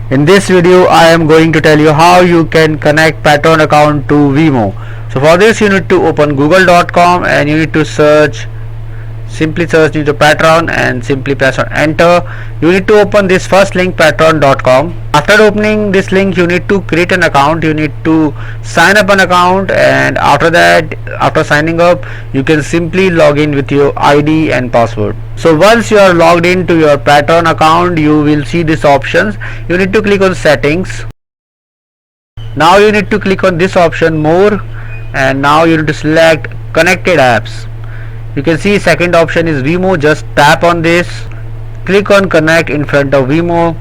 In this video I am going to tell you how you can connect Patreon account to Vimeo. So for this you need to open google.com and you need to simply search into Patreon and simply press on enter. You need to open this first link, patreon.com. After opening this link you need to create an account, you need to sign up an account, and after that, after signing up, you can simply log in with your ID and password. So once you are logged into your Patreon account, you will see these options. You need to click on settings. Now you need to click on this option, more, and now you need to select connected apps. You can see second option is Vimeo. Just tap on this, click on connect in front of Vimeo.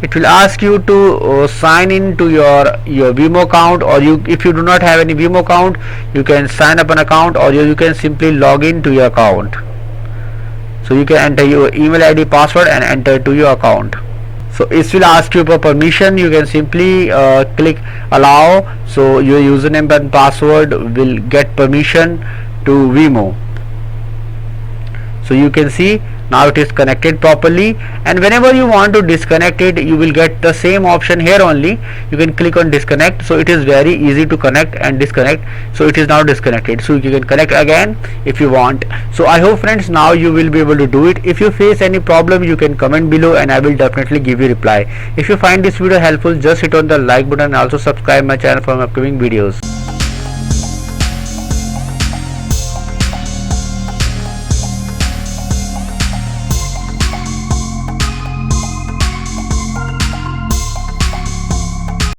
It will ask you to sign in to your Vimeo account, or if you do not have any Vimeo account, you can sign up an account, or you can simply log in to your account. So you can enter your email ID, password, and enter to your account. So it will ask you for permission. You can simply click allow, so your username and password will get permission to Vimeo. So you can see now it is connected properly, and whenever you want to disconnect it, you will get the same option here only. You can click on disconnect. So it is very easy to connect and disconnect. So it is now disconnected, so you can connect again if you want. So I hope friends now you will be able to do it. If you face any problem, you can comment below and I will definitely give you reply. If you find this video helpful, just hit on the like button and also subscribe my channel for my upcoming videos.